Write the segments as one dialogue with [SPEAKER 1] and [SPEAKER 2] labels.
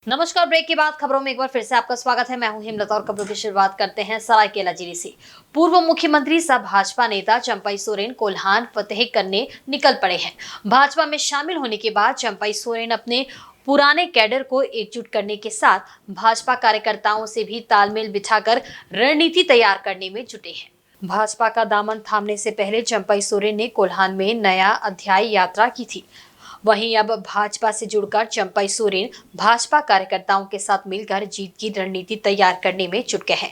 [SPEAKER 1] नमस्कार। ब्रेक के बाद खबरों में एक बार फिर से आपका स्वागत है। मैं हूं हिमलता और खबरों की शुरुआत करते हैं सरायकेला जिले से। पूर्व मुख्यमंत्री सह भाजपा नेता चंपई सोरेन कोल्हान फतेह करने निकल पड़े हैं। भाजपा में शामिल होने के बाद चंपई सोरेन अपने पुराने कैडर को एकजुट करने के साथ भाजपा कार्यकर्ताओं से भी तालमेल बिठाकर रणनीति तैयार करने में जुटे हैं। भाजपा का दामन थामने से पहले चंपई सोरेन ने कोल्हान में नया अध्याय यात्रा की थी। वहीं अब भाजपा से जुड़कर चंपई सोरेन भाजपा कार्यकर्ताओं के साथ मिलकर जीत की रणनीति तैयार करने में जुट गए हैं।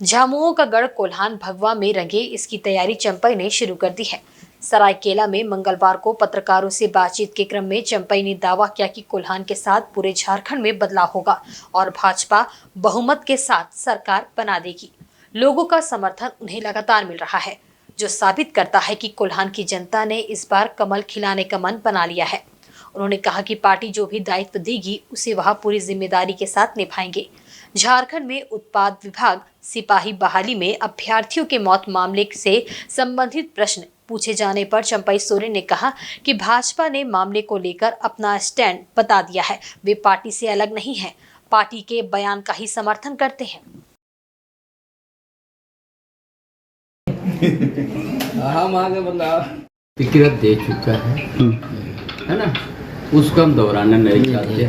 [SPEAKER 1] झामुमो का गढ़ कोल्हान भगवा में रंगे, इसकी तैयारी चंपई ने शुरू कर दी है। सरायकेला में मंगलवार को पत्रकारों से बातचीत के क्रम में चंपई ने दावा किया कि कोल्हान के साथ पूरे झारखंड में बदलाव होगा और भाजपा बहुमत के साथ सरकार बना देगी। लोगों का समर्थन उन्हें लगातार मिल रहा है, जो साबित करता है कि कोल्हान की जनता ने इस बार कमल खिलाने का मन बना लिया है। उन्होंने कहा कि पार्टी जो भी दायित्व देगी उसे वह पूरी जिम्मेदारी के साथ निभाएंगे। झारखंड में उत्पाद विभाग सिपाही बहाली में अभ्यर्थियों के मौत मामले से संबंधित प्रश्न पूछे जाने पर चंपई सोरेन ने कहा कि भाजपा ने मामले को लेकर अपना स्टैंड बता दिया है। वे पार्टी से अलग नहीं है, पार्टी के बयान का ही समर्थन करते हैं।
[SPEAKER 2] हम आगे मतलब फिक्र दे चुका है ना, उसको हम दोहराना नहीं चाहते,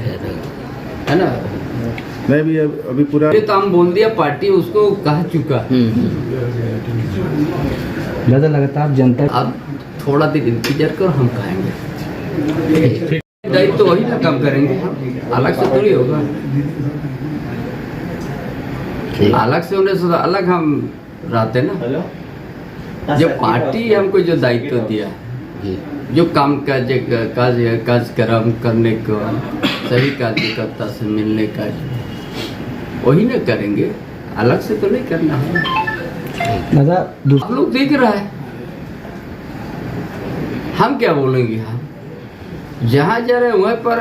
[SPEAKER 2] है ना।
[SPEAKER 3] मैं भी अभी पूरा
[SPEAKER 2] ये तो हम बोल दिया, पार्टी उसको कह चुका।
[SPEAKER 3] ज़्यादा लगातार जनता
[SPEAKER 2] अब थोड़ा देर इंतजार करो, हम कहेंगे दायित्व तो वही ना काम करेंगे, हम अलग से थोड़ी होगा। अलग से होने से अलग हम रहते ना। जो पार्टी हमको जो दायित्व दिया है, जो काम कार्यक्रम करने को सभी कार्यकर्ता से मिलने का, वही ना करेंगे, अलग से तो नहीं करना है। आप लोग देख रहा है, हम क्या बोलेंगे। हम जहाँ जा रहे वहीं पर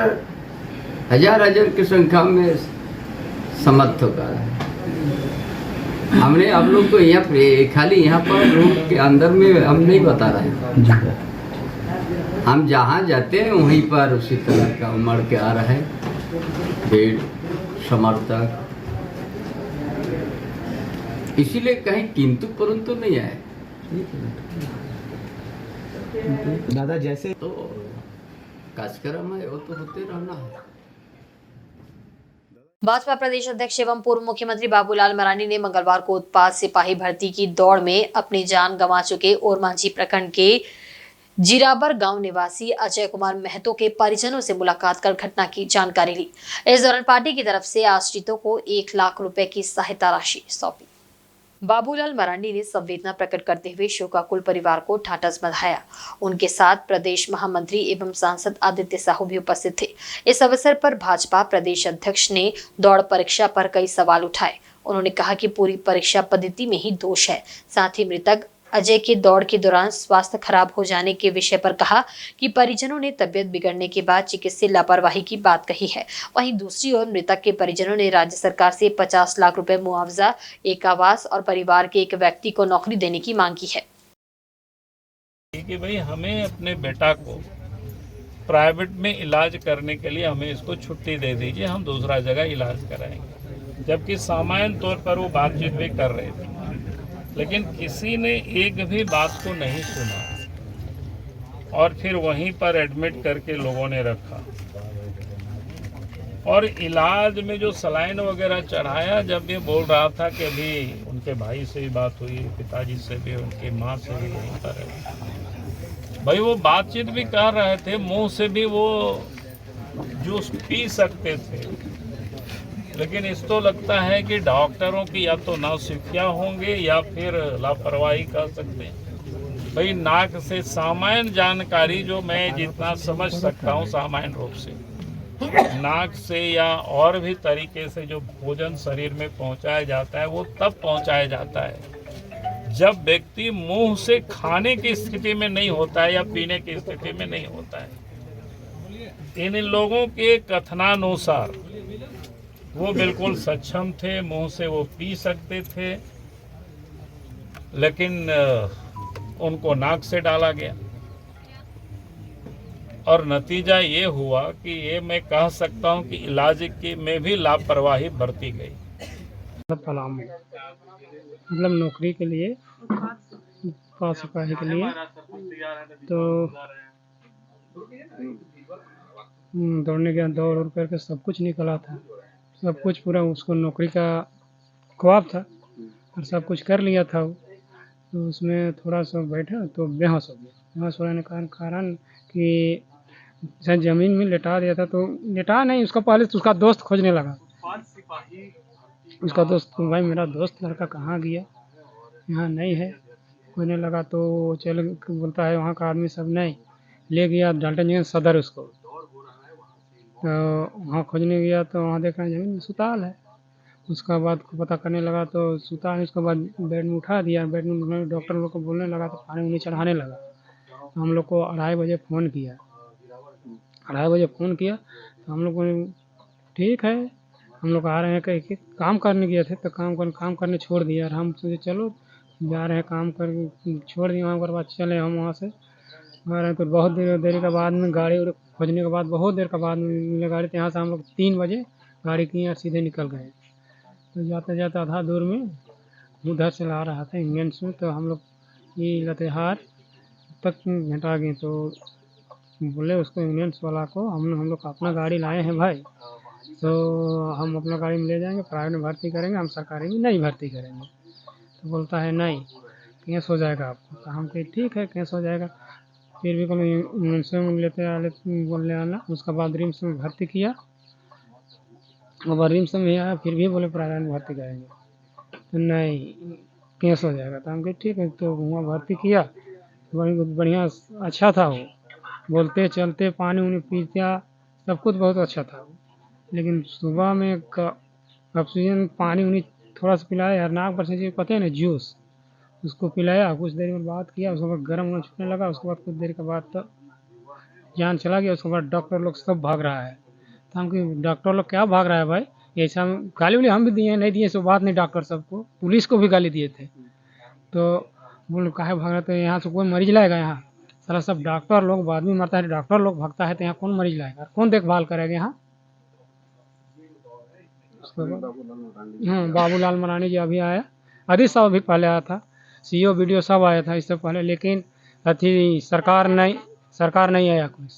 [SPEAKER 2] हजार की संख्या में समर्थक आ रहा है। हमने आप लोग को यहाँ खाली यहाँ पर रूम के अंदर में हम नहीं बता रहे, हम जहाँ जाते हैं वहीं पर उसी तरह का उमड़ के आ रहा है भीड़ समर्थक। इसीलिए कहीं किंतु परंतु नहीं आए
[SPEAKER 3] दादा जैसे
[SPEAKER 2] तो कार्यक्रम है, वो तो होते रहना है।
[SPEAKER 1] भाजपा प्रदेश अध्यक्ष एवं पूर्व मुख्यमंत्री बाबूलाल मरांडी ने मंगलवार को उत्पाद सिपाही भर्ती की दौड़ में अपनी जान गंवा चुके ओरमांझी प्रखंड के जीराबर गांव निवासी अजय कुमार महतो के परिजनों से मुलाकात कर घटना की जानकारी ली। इस दौरान पार्टी की तरफ से आश्रितों को 1 लाख रुपए की सहायता राशि सौंपी। बाबूलाल मरांडी ने संवेदना प्रकट करते हुए शोकाकुल परिवार को ढांढस बंधाया। उनके साथ प्रदेश महामंत्री एवं सांसद आदित्य साहू भी उपस्थित थे। इस अवसर पर भाजपा प्रदेश अध्यक्ष ने दौड़ परीक्षा पर कई सवाल उठाए। उन्होंने कहा कि पूरी परीक्षा पद्धति में ही दोष है। साथ ही मृतक अजय के दौड़ के दौरान स्वास्थ्य खराब हो जाने के विषय पर कहा कि परिजनों ने तबियत बिगड़ने के बाद चिकित्सीय लापरवाही की बात कही है। वहीं दूसरी ओर मृतक के परिजनों ने राज्य सरकार से 50 लाख रुपए मुआवजा, एक आवास और परिवार के एक व्यक्ति को नौकरी देने की मांग की है।
[SPEAKER 4] कि भाई हमें अपने बेटा को प्राइवेट में इलाज करने के लिए हमें इसको छुट्टी दे दीजिए, हम दूसरा जगह इलाज कराएंगे। जबकि सामान्य तौर पर वो बातचीत भी कर रहे थे, लेकिन किसी ने एक भी बात को नहीं सुना और फिर वहीं पर एडमिट करके लोगों ने रखा। और इलाज में जो सलाइन वगैरह चढ़ाया, जब ये बोल रहा था कि अभी उनके भाई से भी बात हुई, पिताजी से भी, उनकी माँ से भी वहीं पर है। भाई वो बातचीत भी कर रहे थे, मुंह से भी वो जूस पी सकते थे, लेकिन इस तो लगता है कि डॉक्टरों की या तो नौसिखिया होंगे या फिर लापरवाही कर सकते हैं। भाई नाक से सामान्य जानकारी, जो मैं जितना समझ सकता हूँ सामान्य रूप से, नाक से या और भी तरीके से जो भोजन शरीर में पहुंचाया जाता है, वो तब पहुंचाया जाता है जब व्यक्ति मुंह से खाने की स्थिति में नहीं होता है या पीने की स्थिति में नहीं होता है। इन लोगों के कथनानुसार वो बिल्कुल सक्षम थे, मुंह से वो पी सकते थे, लेकिन उनको नाक से डाला गया। और नतीजा ये हुआ कि ये मैं कह सकता हूँ कि इलाज की में भी लापरवाही बरती गई।
[SPEAKER 5] पलामू मतलब नौकरी के लिए पास सिपाही के लिए तो दौड़ने गया, दौड़ उड़ करके सब कुछ निकला था, सब कुछ पूरा उसको नौकरी का ख्वाब था और सब कुछ कर लिया था वो। तो उसमें थोड़ा सा बैठा तो बेहोश हो गया। बेहोश होने के कारण कि शायद ज़मीन में लेटा दिया था, तो लेटा नहीं, उसका पहले तो उसका दोस्त खोजने लगा। उसका दोस्त, भाई मेरा दोस्त लड़का कहाँ गया, यहाँ नहीं है, खोजने लगा। तो चल बोलता है वहाँ का आदमी सब नहीं, ले गया डाल्टनगंज सदर उसको। तो वहाँ खोजने गया तो वहाँ देखा ज़मीन में सुताल है। उसका बाद को पता करने लगा तो सुताल है। उसके बाद बेड में उठा दिया, बेड में डॉक्टर लोग को बोलने लगा तो पानी उनी चढ़ाने लगा। तो हम लोग को 2:30 बजे फ़ोन किया, 2:30 बजे फ़ोन किया तो हम लोग को ठीक है, हम लोग आ रहे हैं, कहीं काम करने गए थे तो काम करने छोड़ दिया। और हम सोचे चलो जा रहे हैं, काम कर छोड़ दिया। वहाँ पर बाद चले हम वहाँ से आ रहे हैं तो बहुत देर के बाद में गाड़ी खोजने के बाद बहुत देर के बाद में मिले गाड़ी। तो यहाँ से हम लोग 3 बजे गाड़ी किए और सीधे निकल गए। तो जाते जाते आधा दूर में उधर से ला रहा था इंग्लैंड में, तो हम लोग ये लतेहार तक घटा गए। तो बोले उसको इंग्लैंड वाला को हम लोग अपना गाड़ी लाए हैं भाई, तो हम अपना गाड़ी में ले जाएंगे, प्राइवेट में भर्ती करेंगे, हम सरकारी में नहीं भर्ती करेंगे। तो बोलता है नहीं, केस हो जाएगा आपको। तो हम कहे ठीक है, केस हो जाएगा। फिर भी कल लेते बोलने आना। उसका बाद रिम्स में भर्ती किया, और रिम्स में आया, फिर भी बोले प्राइवेट में भर्ती करेंगे, तो नहीं केस हो जाएगा। तो हम कहे ठीक है। तो वहाँ भर्ती किया, बढ़िया अच्छा था वो, बोलते चलते पानी उनी पीता, सब कुछ बहुत अच्छा था वो। लेकिन सुबह में ऑक्सीजन पानी उनी थोड़ा सा पिलाया, हरनाक पर से पता है ना जूस, उसको पिलाया, कुछ देर में बात किया, उसके बाद गर्म होना छूटने लगा। उसके बाद कुछ देर के बाद तो जान चला गया। उसके बाद डॉक्टर लोग सब भाग रहा है। तो हम कि डॉक्टर लोग क्या भाग रहा है भाई, ऐसा गाली वाली हम भी दिए नहीं दिए सो बात नहीं, डॉक्टर सबको, पुलिस को भी गाली दिए थे। तो बोले काहे भाग रहा, तो यहाँ से कोई मरीज लाएगा, यहाँ सारा सब डॉक्टर लोग, बाद में मरता है डॉक्टर लोग भागता है, तो यहाँ कौन मरीज लाएगा, कौन देखभाल करेगा यहाँ। बाबूलाल मरानी जी अभी आया, अभी साहब भी पहले आया था, सीओ वीडियो सब आया था इससे पहले, लेकिन अथी सरकार नहीं आया कोई।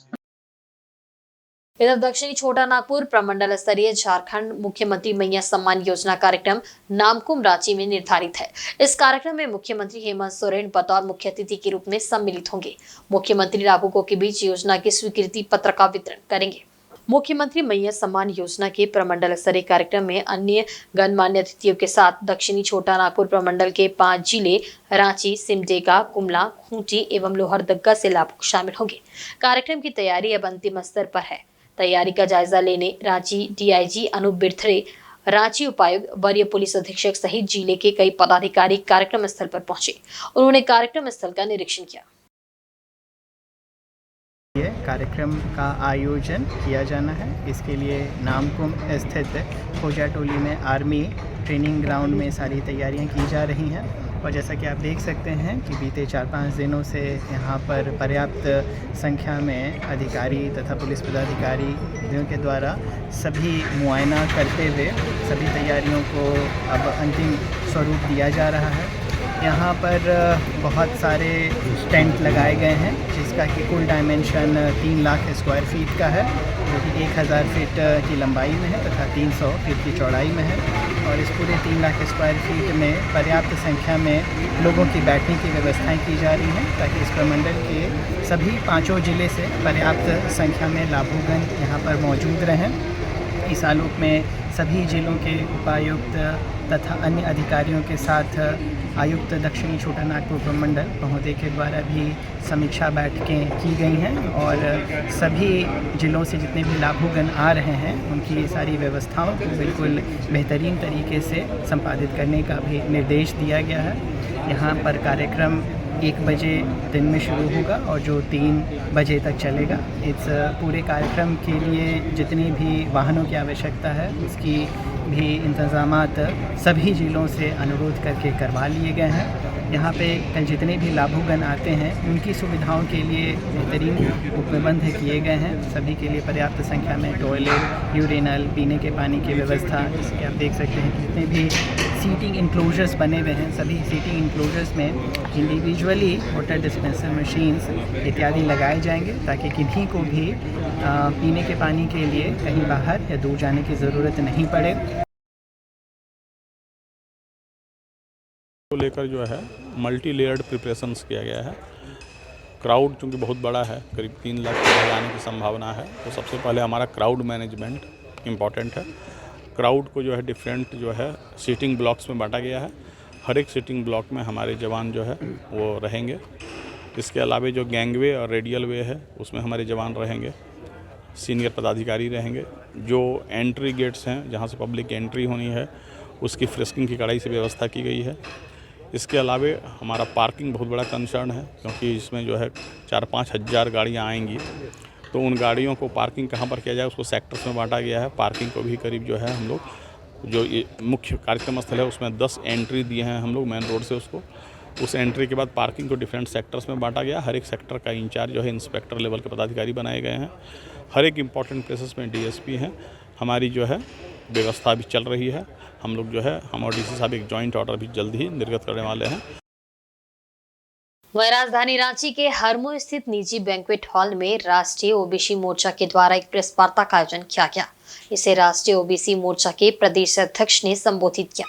[SPEAKER 1] इधर दक्षिणी छोटा नागपुर प्रमंडल स्तरीय झारखंड मुख्यमंत्री मैया सम्मान योजना कार्यक्रम नामकुम रांची में निर्धारित है। इस कार्यक्रम में मुख्यमंत्री हेमंत सोरेन बतौर मुख्य अतिथि के रूप में सम्मिलित होंगे। मुख्यमंत्री लाभुकों के बीच योजना के स्वीकृति पत्र का वितरण करेंगे। मुख्यमंत्री मैया सम्मान योजना के प्रमंडल स्तरीय कार्यक्रम में अन्य गणमान्य अतिथियों के साथ दक्षिणी छोटा नागपुर प्रमंडल के 5 जिले रांची, सिमडेगा, गुमला, खूंटी एवं लोहरदगा से लाभुक शामिल होंगे। कार्यक्रम की तैयारी अब अंतिम स्तर पर है। तैयारी का जायजा लेने रांची डीआईजी अनूप बिरथरे, रांची उपायुक्त, वरीय पुलिस अधीक्षक सहित जिले के कई पदाधिकारी कार्यक्रम स्थल पर पहुंचे। उन्होंने कार्यक्रम स्थल का निरीक्षण किया।
[SPEAKER 6] कार्यक्रम का आयोजन किया जाना है। इसके लिए नामकुम स्थित खोजा टोली में आर्मी ट्रेनिंग ग्राउंड में सारी तैयारियां की जा रही हैं। और जैसा कि आप देख सकते हैं कि बीते 4-5 दिनों से यहाँ पर पर्याप्त संख्या में अधिकारी तथा पुलिस पदाधिकारी के द्वारा सभी मुआयना करते हुए सभी तैयारियों को अब अंतिम स्वरूप दिया जा रहा है। यहाँ पर बहुत सारे टेंट लगाए गए हैं, जिसका कि कुल डायमेंशन 3 लाख स्क्वायर फीट का है, जो कि 1000 फीट की लंबाई में है तथा 300 फीट की चौड़ाई में है। और इस पूरे 3 लाख स्क्वायर फीट में पर्याप्त संख्या में लोगों की बैठने की व्यवस्थाएं की जा रही हैं, ताकि इस प्रमंडल के सभी 5 जिले से पर्याप्त संख्या में लाभुकगण यहाँ पर मौजूद रहें। इस आलोक में सभी जिलों के उपायुक्त तथा अन्य अधिकारियों के साथ आयुक्त दक्षिणी छोटा नागपुर प्रमंडल महोदय के द्वारा भी समीक्षा बैठकें की गई हैं और सभी जिलों से जितने भी लाभुकगण आ रहे हैं उनकी सारी व्यवस्थाओं को बिल्कुल बेहतरीन तरीके से संपादित करने का भी निर्देश दिया गया है। यहाँ पर कार्यक्रम 1 बजे दिन में शुरू होगा और जो 3 बजे तक चलेगा। इस पूरे कार्यक्रम के लिए जितनी भी वाहनों की आवश्यकता है उसकी भी इंतज़ामात सभी ज़िलों से अनुरोध करके करवा लिए गए हैं। यहाँ पे कल जितने भी लाभुकगण आते हैं उनकी सुविधाओं के लिए बेहतरीन उपप्रबंध किए गए हैं। सभी के लिए पर्याप्त संख्या में टॉयलेट, यूरिनल, पीने के पानी की व्यवस्था, जैसे कि आप देख सकते हैं कि जितने भी सीटिंग इंक्लोजर्स बने हुए हैं सभी सीटिंग इंक्लोजर्स में इंडिविजुअली वाटर डिस्पेंसर मशीन्स इत्यादि लगाए जाएंगे ताकि किन्हीं को भी पीने के पानी के लिए कहीं बाहर या दूर जाने की ज़रूरत नहीं पड़े।
[SPEAKER 7] को लेकर जो है मल्टी लेयर्ड प्रिपरेशंस किया गया है। क्राउड चूँकि बहुत बड़ा है, करीब 3 लाख तक आने की संभावना है, तो सबसे पहले हमारा क्राउड मैनेजमेंट इम्पॉर्टेंट है। क्राउड को जो है डिफरेंट जो है सीटिंग ब्लॉक्स में बांटा गया है। हर एक सीटिंग ब्लॉक में हमारे जवान जो है वो रहेंगे। इसके अलावा जो गैंगवे और रेडियल वे है उसमें हमारे जवान रहेंगे, सीनियर पदाधिकारी रहेंगे। जो एंट्री गेट्स हैं जहाँ से पब्लिक की एंट्री होनी है उसकी फ्रिस्किंग की कड़ाई से व्यवस्था की गई है। इसके अलावा हमारा पार्किंग बहुत बड़ा कंसर्न है, क्योंकि इसमें जो है 4-5 हज़ार गाड़ियाँ आएंगी, तो उन गाड़ियों को पार्किंग कहाँ पर किया जाए उसको सेक्टर्स में बांटा गया है। पार्किंग को भी करीब जो है हम लोग जो ये मुख्य कार्यक्रम स्थल है उसमें 10 एंट्री दिए हैं हम लोग मेन रोड से उसको। उस एंट्री के बाद पार्किंग को डिफरेंट सेक्टर्स में बांटा गया। हर एक सेक्टर का इंचार्ज जो है इंस्पेक्टर लेवल के पदाधिकारी बनाए गए हैं। हर एक इम्पॉर्टेंट प्लेसेस में डीएसपी हैं। हमारी जो है व्यवस्था अभी चल रही है। हम लोग जो है हम और डीसी साहब एक जॉइंट ऑर्डर भी जल्द ही निर्गत करने वाले हैं।
[SPEAKER 1] वहीं राजधानी रांची के हरमू स्थित निजी बैंक्वेट हॉल में राष्ट्रीय ओबीसी मोर्चा के द्वारा एक प्रेस वार्ता का आयोजन किया गया। इसे राष्ट्रीय ओबीसी मोर्चा के प्रदेश अध्यक्ष ने संबोधित किया।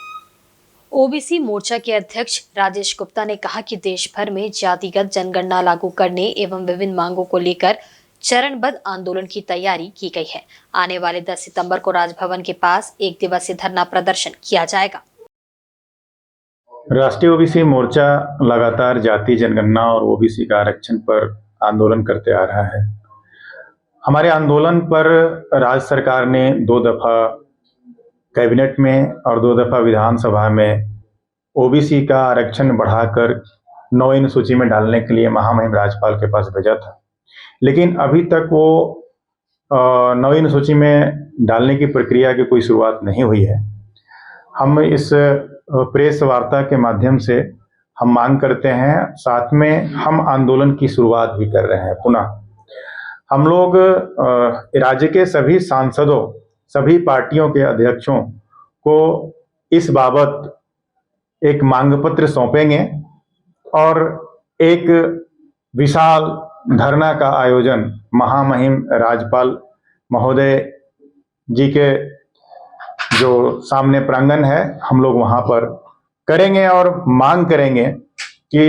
[SPEAKER 1] ओबीसी मोर्चा के अध्यक्ष राजेश गुप्ता ने कहा कि देश भर में जातिगत जनगणना लागू करने एवं विभिन्न मांगों को लेकर चरणबद्ध आंदोलन की तैयारी की गई है। आने वाले 10 सितंबर को राजभवन के पास 1 दिवसीय धरना प्रदर्शन किया जाएगा।
[SPEAKER 8] राष्ट्रीय ओबीसी मोर्चा लगातार जाति जनगणना और ओबीसी का आरक्षण पर आंदोलन करते आ रहा है। हमारे आंदोलन पर राज्य सरकार ने 2 दफा कैबिनेट में और 2 दफा विधानसभा में ओबीसी का आरक्षण बढ़ाकर 9वीं सूची में डालने के लिए महामहिम राज्यपाल के पास भेजा था, लेकिन अभी तक वो 9वीं सूची में डालने की प्रक्रिया की कोई शुरुआत नहीं हुई है। हम इस प्रेस वार्ता के माध्यम से हम मांग करते हैं, साथ में हम आंदोलन की शुरुआत भी कर रहे हैं। पुनः हम लोग राज्य के सभी सांसदों, सभी पार्टियों के अध्यक्षों को इस बाबत एक मांग पत्र सौंपेंगे और एक विशाल धरना का आयोजन महामहिम राज्यपाल महोदय जी के जो सामने प्रांगण है हम लोग वहां पर करेंगे और मांग करेंगे कि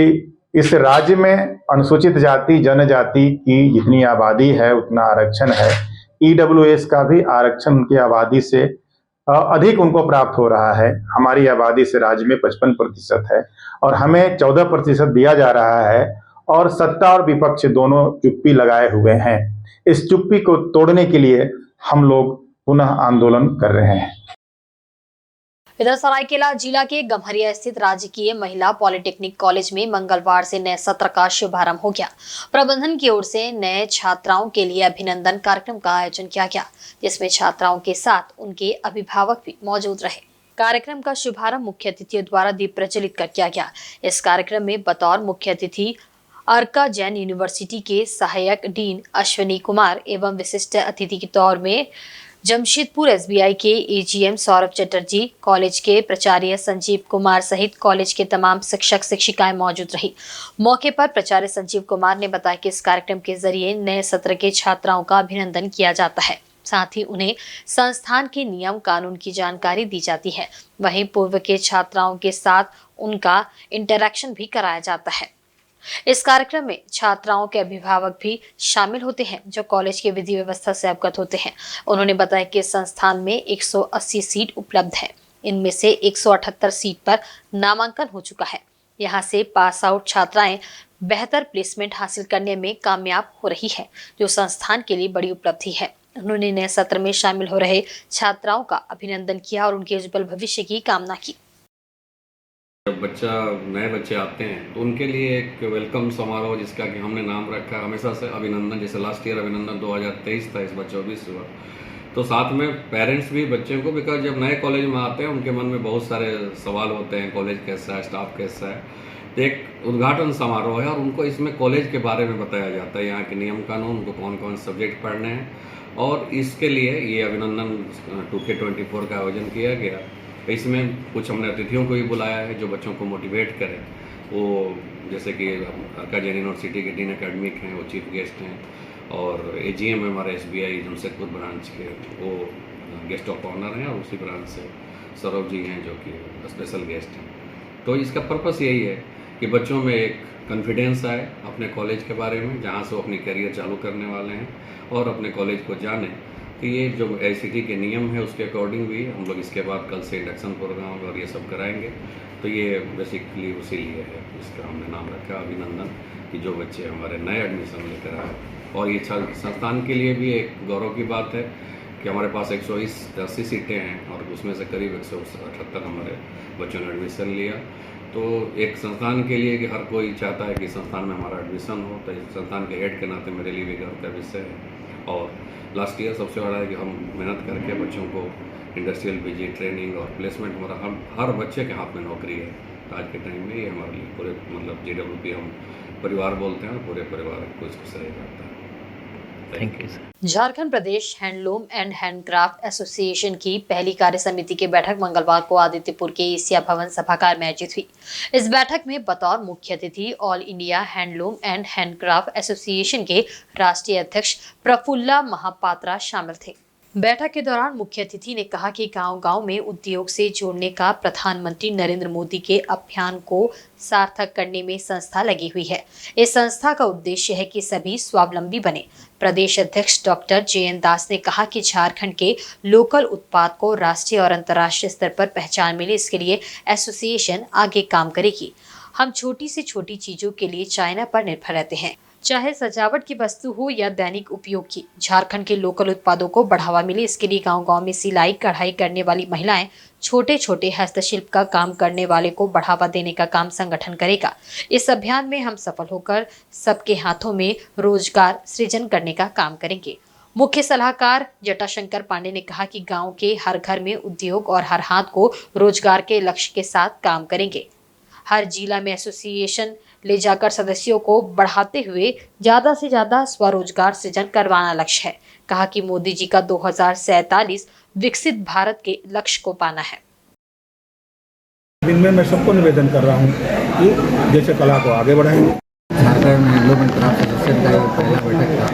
[SPEAKER 8] इस राज्य में अनुसूचित जाति जनजाति की जितनी आबादी है उतना आरक्षण है। ईडब्ल्यूएस का भी आरक्षण उनकी आबादी से अधिक उनको प्राप्त हो रहा है। हमारी आबादी से राज्य में 55% है और हमें 14% दिया जा रहा है और सत्ता और विपक्ष दोनों चुप्पी लगाए हुए हैं। इस चुप्पी को तोड़ने के लिए हम लोग पुनः आंदोलन कर रहे हैं।
[SPEAKER 1] इधर सरायकेला जिला के गम्हरिया स्थित राजकीय महिला पॉलिटेक्निक कॉलेज में मंगलवार से नए सत्र का शुभारंभ हो गया। प्रबंधन की ओर से नए छात्राओं के लिए अभिनंदन कार्यक्रम का आयोजन किया गया, जिसमें छात्राओं के साथ उनके अभिभावक भी मौजूद रहे। कार्यक्रम का शुभारंभ मुख्य अतिथियों द्वारा दीप प्रज्वलित कर किया गया। इस कार्यक्रम में बतौर मुख्य अतिथि अर्का जैन यूनिवर्सिटी के सहायक डीन अश्विनी कुमार एवं विशिष्ट अतिथि के तौर में जमशेदपुर एसबीआई के एजीएम सौरभ चटर्जी, कॉलेज के प्राचार्य संजीव कुमार सहित कॉलेज के तमाम शिक्षक शिक्षिकाएं मौजूद रही। मौके पर प्राचार्य संजीव कुमार ने बताया कि इस कार्यक्रम के जरिए नए सत्र के छात्राओं का अभिनंदन किया जाता है, साथ ही उन्हें संस्थान के नियम कानून की जानकारी दी जाती है। वहीं पूर्व के छात्राओं के साथ उनका इंटरैक्शन भी कराया जाता है। इस कार्यक्रम में छात्राओं के अभिभावक भी शामिल होते हैं, जो कॉलेज की विधि व्यवस्था से अवगत होते हैं। उन्होंने बताया कि संस्थान में 180 सीट उपलब्ध है। इनमें से 178 सीट पर नामांकन हो चुका है। यहां से पास आउट छात्राएं बेहतर प्लेसमेंट हासिल करने में कामयाब हो रही है, जो संस्थान के लिए बड़ी उपलब्धि है। उन्होंने नए सत्र में शामिल हो रहे छात्राओं का अभिनंदन किया और उनके उज्जवल भविष्य की कामना की।
[SPEAKER 9] जब नए बच्चे आते हैं तो उनके लिए एक वेलकम समारोह, जिसका कि हमने नाम रखा हमेशा से अभिनंदन। जैसे लास्ट ईयर अभिनंदन 2023 था, इस बार 24 हुआ। तो साथ में पेरेंट्स भी बच्चों को, बिकॉज जब नए कॉलेज में आते हैं उनके मन में बहुत सारे सवाल होते हैं, कॉलेज कैसा है, स्टाफ कैसा है। तो एक उद्घाटन समारोह है और उनको इसमें कॉलेज के बारे में बताया जाता है, यहाँ के नियम कानून, उनको कौन कौन सब्जेक्ट पढ़ने हैं, और इसके लिए ये अभिनंदन 2K24 का आयोजन किया गया। इसमें कुछ हमने अतिथियों को भी बुलाया है जो बच्चों को मोटिवेट करें। वो जैसे कि अर्का जैन यूनिवर्सिटी के डीन एकेडमिक हैं, वो चीफ गेस्ट हैं, और AGM हमारे SBI जमशेदपुर ब्रांच के वो गेस्ट ऑफ ऑनर हैं, और उसी ब्रांच से सौरभ जी हैं जो कि स्पेशल गेस्ट हैं। तो इसका पर्पस यही है कि बच्चों में एक कॉन्फिडेंस आए अपने कॉलेज के बारे में, जहाँ से वो अपनी करियर चालू करने वाले हैं, और अपने कॉलेज को जानें कि ये जो ICT के नियम है उसके अकॉर्डिंग भी हम लोग इसके बाद कल से इंडक्शन प्रोग्राम और ये सब कराएंगे। तो ये बेसिकली उसी लिए है, इसका हमने नाम रखा अभिनंदन, कि जो बच्चे हमारे नए एडमिशन लेकर आए। और ये संस्थान के लिए भी एक गौरव की बात है कि हमारे पास 180 सीटें हैं और उसमें से करीब 178 हमारे बच्चों ने एडमिशन लिया। तो एक संस्थान के लिए कि हर कोई चाहता है कि संस्थान में हमारा एडमिशन हो, तो इस संस्थान के हेड के नाते मेरे लिए भी गर्व का विषय है। और लास्ट ईयर सबसे बड़ा है कि हम मेहनत करके बच्चों को इंडस्ट्रियल विजिट, ट्रेनिंग और प्लेसमेंट, हमारा हर बच्चे के हाथ में नौकरी है। तो आज के टाइम में ये हमारे लिए पूरे मतलब GWP हम परिवार बोलते हैं, और पूरे परिवार को इसको सही करता है। Thank you sir.
[SPEAKER 1] Jharkhand Pradesh handloom and handcraft association की पहली कार्य समिति की बैठक मंगलवार को आदित्यपुर के एशिया भवन सभागार में आयोजित हुई। इस बैठक में बतौर मुख्य अतिथि all India handloom and handcraft association के राष्ट्रीय अध्यक्ष प्रफुल्ला महापात्रा शामिल थे। बैठक के दौरान मुख्य अतिथि ने कहा कि गांव-गांव में उद्योग से जोड़ने का प्रधानमंत्री नरेंद्र मोदी के अभियान को सार्थक करने में संस्था लगी हुई है। इस संस्था का उद्देश्य है कि सभी स्वावलंबी बने। प्रदेश अध्यक्ष डॉक्टर JN दास ने कहा कि झारखंड के लोकल उत्पाद को राष्ट्रीय और अंतर्राष्ट्रीय स्तर पर पहचान मिले, इसके लिए एसोसिएशन आगे काम करेगी। हम छोटी से छोटी चीजों के लिए चाइना पर निर्भर रहते हैं, चाहे सजावट की वस्तु हो या दैनिक उपयोग की। झारखंड के लोकल उत्पादों को बढ़ावा मिले, इसके लिए गांव-गांव में सिलाई कढ़ाई करने वाली महिलाएं, छोटे छोटे हस्तशिल्प का काम करने वाले को बढ़ावा देने का काम संगठन करेगा। इस अभियान में हम सफल होकर सबके हाथों में रोजगार सृजन करने का काम करेंगे। मुख्य सलाहकार जटाशंकर पांडे ने कहा कि गाँव के हर घर में उद्योग और हर हाथ को रोजगार के लक्ष्य के साथ काम करेंगे। हर जिला में एसोसिएशन ले जाकर सदस्यों को बढ़ाते हुए ज्यादा से ज्यादा स्वरोजगार सृजन करवाना लक्ष्य है। कहा कि मोदी जी का 2047 विकसित भारत के लक्ष्य को पाना है।
[SPEAKER 3] इनमें मैं सबको निवेदन कर रहा हूँ कि जैसे कला को आगे बढ़ाएंगे।
[SPEAKER 2] Jharkhand handloom and craft association का ये पहला बैठक था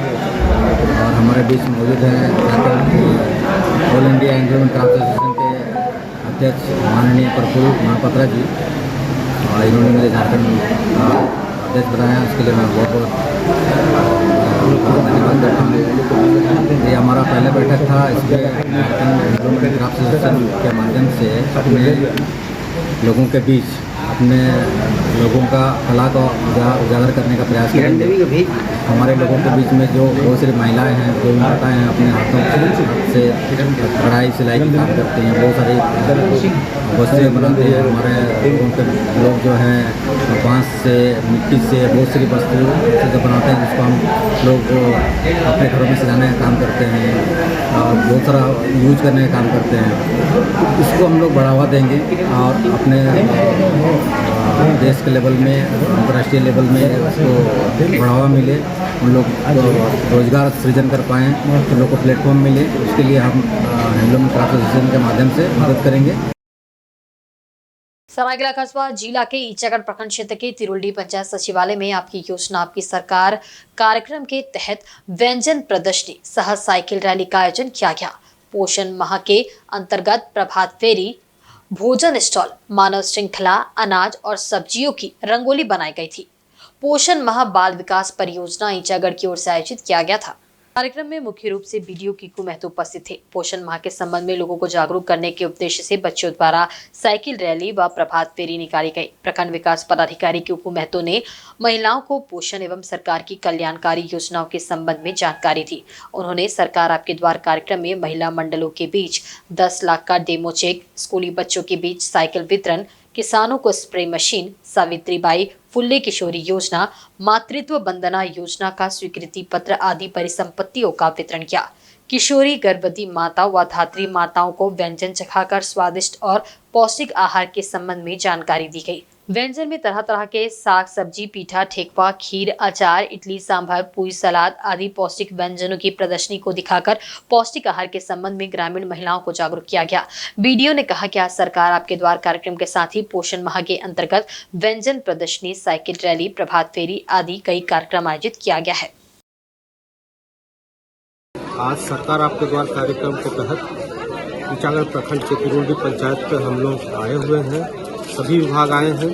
[SPEAKER 2] और हमारे बीच मौजूद है Jharkhand all India handloom and craft association के अध्यक्ष माननीय प्रफुल्ल महापात्रा जी, और इन्होंने मुझे झारखंड का अध्यक्ष बनाया, उसके लिए मैं बहुत धन्यवाद करता हूँ। ये हमारा पहला बैठक था, इसमें Jharkhand handloom and craft association के माध्यम से अपने लोगों के बीच अपने लोगों का कला को उजागर करने का प्रयास करेंगे। हमारे लोगों के बीच में जो बहुत सारी महिलाएं हैं, जो माताएं हैं, अपने हाथों से कढ़ाई सिलाई का काम करती हैं, बहुत सारी वस्तुएं बनाते हैं। हमारे लोगों के लोग जो हैं बांस से, मिट्टी से बहुत सारी वस्तुएं जो बनाते हैं, जिसको हम लोग अपने घरों में सजाने का काम करते हैं और बहुत सारा यूज करने का काम करते हैं। इसको हम लोग बढ़ावा देंगे और अपने देश के लेवल में, अंतर्राष्ट्रीय लेवल में उसको बढ़ावा मिले, उन लोग रोजगार सृजन कर पाएँ, उन लोग को प्लेटफॉर्म मिले। उसके लिए हम हैंडलूम क्राफ्ट एसोसिएशन के माध्यम से मदद करेंगे।
[SPEAKER 1] सरायकेला कस्बा जिला के ईचागढ़ प्रखंड क्षेत्र के तिरुल्डी पंचायत सचिवालय में आपकी योजना आपकी सरकार कार्यक्रम के तहत व्यंजन प्रदर्शनी सह साइकिल रैली का आयोजन किया गया। पोषण माह के अंतर्गत प्रभात फेरी, भोजन स्टॉल, मानव श्रृंखला, अनाज और सब्जियों की रंगोली बनाई गई थी। पोषण माह बाल विकास परियोजना ईचागढ़ की ओर से आयोजित किया गया था। कार्यक्रम में मुख्य रूप से BDO कीकू महतो उपस्थित थे। पोषण माह के संबंध में लोगों को जागरूक करने के उद्देश्य से बच्चों द्वारा साइकिल रैली व प्रभात फेरी निकाली गई। प्रखंड विकास पदाधिकारी कीकू महतो ने महिलाओं को पोषण एवं सरकार की कल्याणकारी योजनाओं के संबंध में जानकारी दी। उन्होंने सरकार आपके द्वार कार्यक्रम में महिला मंडलों के बीच 10 लाख का डेमो चेक, स्कूली बच्चों के बीच साइकिल वितरण, किसानों को स्प्रे मशीन, सावित्रीबाई फुल्ले किशोरी योजना, मातृत्व वंदना योजना का स्वीकृति पत्र आदि परिसंपत्तियों का वितरण किया। किशोरी, गर्भवती माता व धात्री माताओं को व्यंजन चखाकर स्वादिष्ट और पौष्टिक आहार के संबंध में जानकारी दी गई। व्यंजन में तरह तरह के साग सब्जी, पीठा, ठेकुआ, खीर, अचार, इडली, सांभर, पूरी, सलाद आदि पौष्टिक व्यंजनों की प्रदर्शनी को दिखाकर पौष्टिक आहार के संबंध में ग्रामीण महिलाओं को जागरूक किया गया। बीडीओ ने कहा कि आज सरकार आपके द्वार कार्यक्रम के साथ ही पोषण माह के अंतर्गत व्यंजन प्रदर्शनी, साइकिल रैली, प्रभात फेरी आदि कई कार्यक्रम आयोजित किया गया है।
[SPEAKER 10] आज सरकार आपके द्वार कार्यक्रम के तहत ईटागढ़ प्रखंड के किरोड़ी पंचायत पर हम लोग आए हुए हैं। सभी विभाग आए हैं,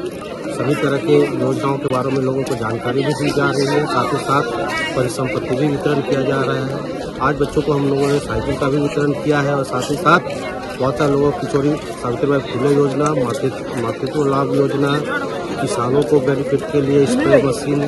[SPEAKER 10] सभी तरह के योजनाओं के बारे में लोगों को जानकारी भी दी जा रही है, साथ ही साथ परिसंपत्ति भी वितरण किया जा रहा है। आज बच्चों को हम लोगों ने साइकिल का भी वितरण किया है और साथ ही साथ बहुत सारे लोगों की किशोरी सावित्रीबाई फुले योजना, मातृत्व लाभ योजना, किसानों को बेनिफिट के लिए स्प्रे मशीन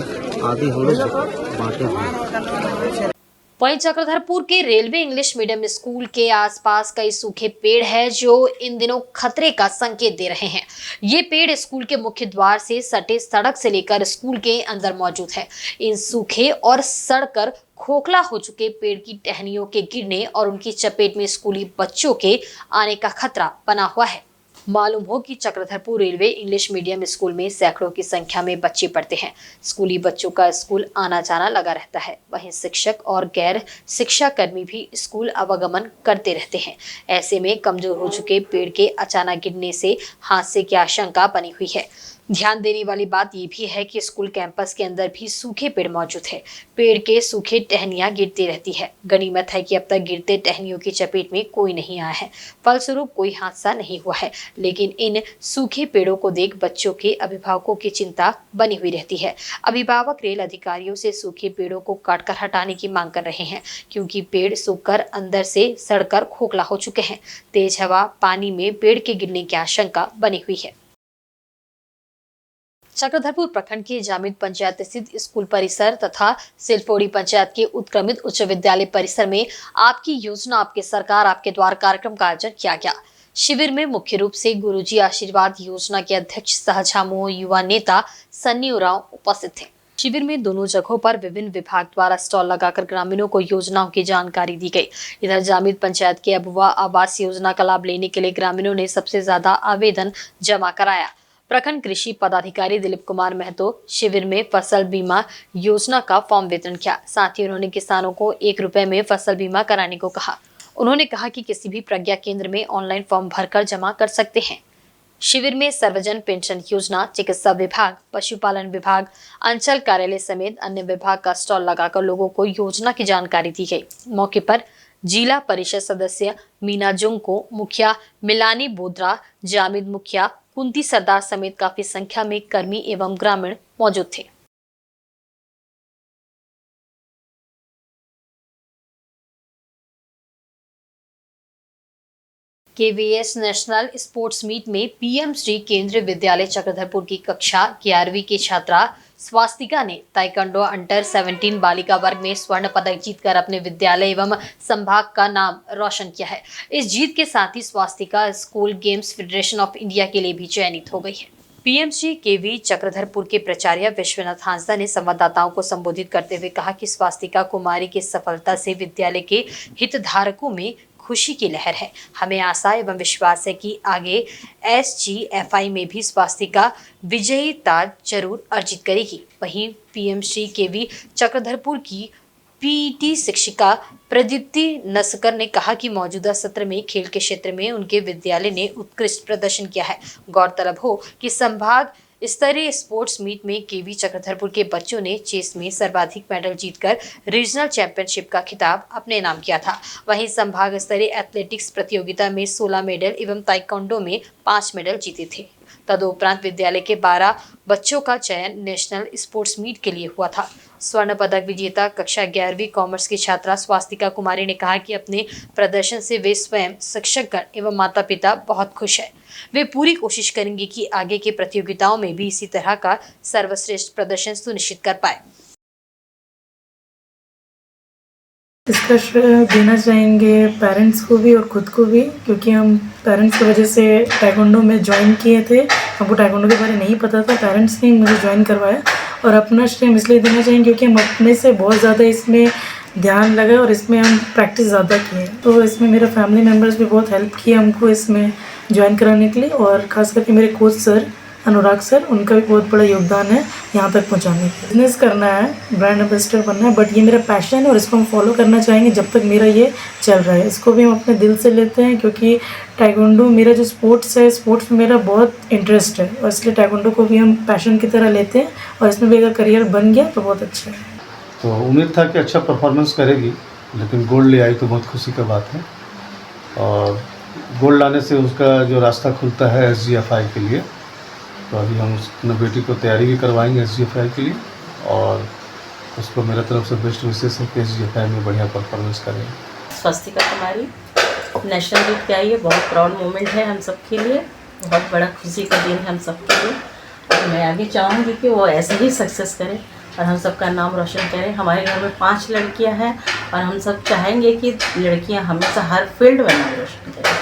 [SPEAKER 10] आदि हम लोग बांटे हैं।
[SPEAKER 1] वहीं चक्रधरपुर के रेलवे इंग्लिश मीडियम स्कूल के आसपास कई सूखे पेड़ हैं जो इन दिनों खतरे का संकेत दे रहे हैं। ये पेड़ स्कूल के मुख्य द्वार से सटे सड़क से लेकर स्कूल के अंदर मौजूद है। इन सूखे और सड़कर खोखला हो चुके पेड़ की टहनियों के गिरने और उनकी चपेट में स्कूली बच्चों के आने का खतरा बना हुआ है। मालूम हो कि Chakradharpur railway English medium school में सैकड़ों की संख्या में बच्चे पढ़ते हैं। स्कूली बच्चों का स्कूल आना जाना लगा रहता है। वहीं शिक्षक और गैर शिक्षा कर्मी भी स्कूल आवागमन करते रहते हैं। ऐसे में कमजोर हो चुके पेड़ के अचानक गिरने से हादसे की आशंका बनी हुई है। ध्यान देने वाली बात यह भी है कि स्कूल कैंपस के अंदर भी सूखे पेड़ मौजूद है। पेड़ के सूखे टहनियां गिरती रहती है। गनीमत है कि अब तक गिरते टहनियों की चपेट में कोई नहीं आया है, फलस्वरूप कोई हादसा नहीं हुआ है। लेकिन इन सूखे पेड़ों को देख बच्चों के अभिभावकों की चिंता बनी हुई रहती है। अभिभावक रेल अधिकारियों से सूखे पेड़ों को काटकर हटाने की मांग कर रहे हैं, क्योंकि पेड़ सूखकर अंदर से सड़कर खोखला हो चुके हैं। तेज हवा, पानी में पेड़ के गिरने की आशंका बनी हुई है। चक्रधरपुर प्रखंड के जामिद पंचायत स्थित स्कूल परिसर तथा सिलफोड़ी पंचायत के उत्क्रमित उच्च विद्यालय परिसर में आपकी योजना आपके सरकार आपके द्वार कार्यक्रम का आयोजन किया गया। शिविर में मुख्य रूप से गुरुजी आशीर्वाद योजना के अध्यक्ष सह झामुमो युवा नेता सन्नी उरांव उपस्थित थे। शिविर में दोनों जगहों पर विभिन्न विभाग द्वारा स्टॉल लगाकर ग्रामीणों को योजनाओं की जानकारी दी गई। इधर जामिद पंचायत के अबुआ आवास योजना का लाभ लेने के लिए ग्रामीणों ने सबसे ज्यादा आवेदन जमा कराया। प्रखंड कृषि पदाधिकारी दिलीप कुमार महतो शिविर में फसल बीमा योजना का फॉर्म वितरण किया। साथ ही उन्होंने किसानों को 1 रुपए में फसल बीमा कराने को कहा। उन्होंने कहा कि किसी भी प्रज्ञा केंद्र में ऑनलाइन फॉर्म भरकर जमा कर सकते हैं। शिविर में सर्वजन पेंशन योजना, चिकित्सा विभाग, पशुपालन विभाग, अंचल कार्यालय समेत अन्य विभाग का स्टॉल लगाकर लोगों को योजना की जानकारी दी गई। मौके पर जिला परिषद सदस्य मीना जुंको, मुखिया मिलानी बोद्रा, जामिद मुखिया कुंती सरदार समेत काफी संख्या में कर्मी एवं ग्रामीण मौजूद थे। केवीएस नेशनल स्पोर्ट्स मीट में पीएम श्री केंद्रीय विद्यालय चक्रधरपुर की कक्षा 11वीं की छात्रा स्वास्तिका ने ताइक्वांडो अंडर 17 बालिका वर्ग में स्वर्ण पदक जीतकर अपने विद्यालय एवं संभाग का नाम रोशन किया है। इस जीत के साथ ही Swastika school games federation of India के लिए भी चयनित हो गई है। पीएमसी केवी चक्रधरपुर के प्राचार्य विश्वनाथ हांसदा ने संवाददाताओं को संबोधित करते हुए कहा कि स्वास्तिका कुमारी की सफलता से विद्यालय के हितधारकों में खुशी की लहर है। हमें आशा एवं विश्वास है कि आगे SGFI में भी स्वास्तिका विजयी ताज जरूर अर्जित करेगी। वहीं पीएमसी केवी चक्रधरपुर की पीटी शिक्षिका प्रदीप्ति नस्कर ने कहा कि मौजूदा सत्र में खेल के क्षेत्र में उनके विद्यालय ने उत्कृष्ट प्रदर्शन किया है। गौरतलब हो कि संभाग स्तरीय स्पोर्ट्स मीट में केवी चक्रधरपुर के बच्चों ने चेस में सर्वाधिक मेडल जीतकर रीजनल चैंपियनशिप का खिताब अपने नाम किया था। वहीं संभाग स्तरीय एथलेटिक्स प्रतियोगिता में 16 मेडल एवं ताइक्वांडो में 5 मेडल जीते थे। तदुपरांत विद्यालय के 12 बच्चों का चयन नेशनल स्पोर्ट्स मीट के लिए हुआ था। स्वर्ण पदक विजेता कक्षा 11वीं कॉमर्स की छात्रा स्वास्तिका कुमारी ने कहा कि अपने प्रदर्शन से वे स्वयं, शिक्षकगण एवं माता पिता बहुत खुश है। वे पूरी कोशिश करेंगे कि आगे के प्रतियोगिताओं में भी इसी तरह का सर्वश्रेष्ठ प्रदर्शन सुनिश्चित कर पाए।
[SPEAKER 11] इसका श्रेय देना चाहेंगे पेरेंट्स को भी और खुद को भी, क्योंकि हम पेरेंट्स की वजह से ताइक्वांडो में ज्वाइन किए थे। हमको ताइक्वांडो के बारे में नहीं पता था, पेरेंट्स ने मुझे ज्वाइन करवाया। और अपना श्रेय हम इसलिए देना चाहेंगे क्योंकि हम अपने से बहुत ज़्यादा इसमें ध्यान लगा और इसमें हम प्रैक्टिस ज़्यादा किए। तो इसमें मेरे फैमिली मेम्बर्स भी बहुत हेल्प किए हमको इसमें ज्वाइन कराने के लिए, और ख़ास करके मेरे कोच सर अनुराग सर, उनका भी बहुत बड़ा योगदान है यहाँ तक पहुँचाने के। बिजनेस करना है, ब्रांड एम्बेसडर बनना है, बट ये मेरा पैशन है और इसको हम फॉलो करना चाहेंगे जब तक मेरा ये चल रहा है। इसको भी हम अपने दिल से लेते हैं क्योंकि टाइकोंडो मेरा जो स्पोर्ट्स है, स्पोर्ट्स में मेरा बहुत इंटरेस्ट है और इसलिए टाइकोंडो को भी हम पैशन की तरह लेते हैं और इसमें भी अगर करियर बन गया तो बहुत अच्छा है।
[SPEAKER 10] तो उम्मीद था कि अच्छा परफॉर्मेंस करेगी, लेकिन गोल्ड ले आई तो बहुत खुशी का बात है। और गोल्ड लाने से उसका जो रास्ता खुलता है SGFI के लिए, तो अभी हम अपने बेटी को तैयारी भी करवाएंगे SGFI के लिए, और उसको मेरे तरफ से बेस्ट विशेष है कि SGFI में बढ़िया परफॉर्मेंस करें।
[SPEAKER 12] स्वस्तिका कुमारी नेशनल जीत के आई है, बहुत प्राउड मोमेंट है हम सब के लिए, बहुत बड़ा खुशी का दिन है हम सब के लिए। और मैं आगे चाहूँगी कि वो ऐसे ही सक्सेस करे और हम सबका नाम रोशन करें। हमारे घर में 5 लड़कियां हैं और हम सब चाहेंगे कि लड़कियां हमेशा हर फील्ड में नाम रोशन करें।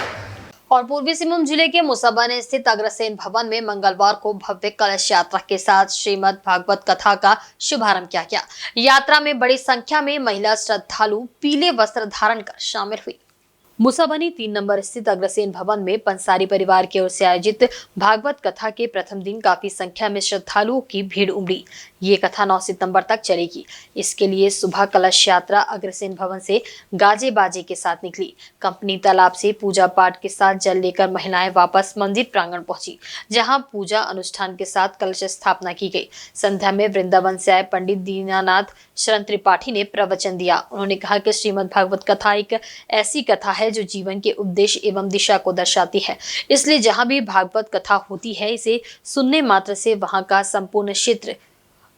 [SPEAKER 1] और पूर्वी सिंहभूम जिले के मुसाबनी स्थित अग्रसेन भवन में मंगलवार को भव्य कलश यात्रा के साथ श्रीमद् भागवत कथा का शुभारंभ किया गया। यात्रा में बड़ी संख्या में महिला श्रद्धालु पीले वस्त्र धारण कर शामिल हुई। मुसाबनी 3 नंबर स्थित अग्रसेन भवन में पंसारी परिवार की ओर से आयोजित भागवत कथा के प्रथम दिन काफी संख्या में श्रद्धालुओं की भीड़ उमड़ी। ये कथा 9 सितंबर तक चलेगी। इसके लिए सुबह कलश यात्रा अग्रसेन भवन से गाजे बाजे के साथ निकली। कंपनी तालाब से पूजा पाठ के साथ जल लेकर महिलाएं वापस मंदिर प्रांगण पहुंची, जहां पूजा अनुष्ठान के साथ कलश स्थापना की गई। संध्या में वृंदावन से आए पंडित दीनानाथ शरण त्रिपाठी ने प्रवचन दिया। उन्होंने कहा कि श्रीमद् भागवत कथा एक ऐसी कथा है जो जीवन के उपदेश एवं दिशा को दर्शाती है। इसलिए जहां भी भागवत कथा होती है, इसे सुनने मात्र से वहां का संपूर्ण क्षेत्र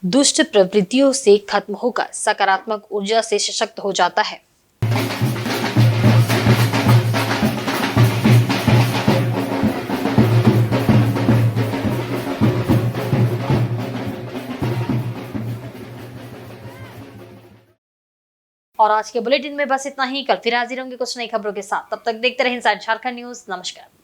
[SPEAKER 1] दुष्ट प्रवृत्तियों से खत्म होकर सकारात्मक ऊर्जा से सशक्त हो जाता है। और आज के बुलेटिन में बस इतना ही। कल फिर हाजिर होंगे कुछ नई खबरों के साथ। तब तक देखते रहें इनसाइड झारखंड न्यूज। नमस्कार।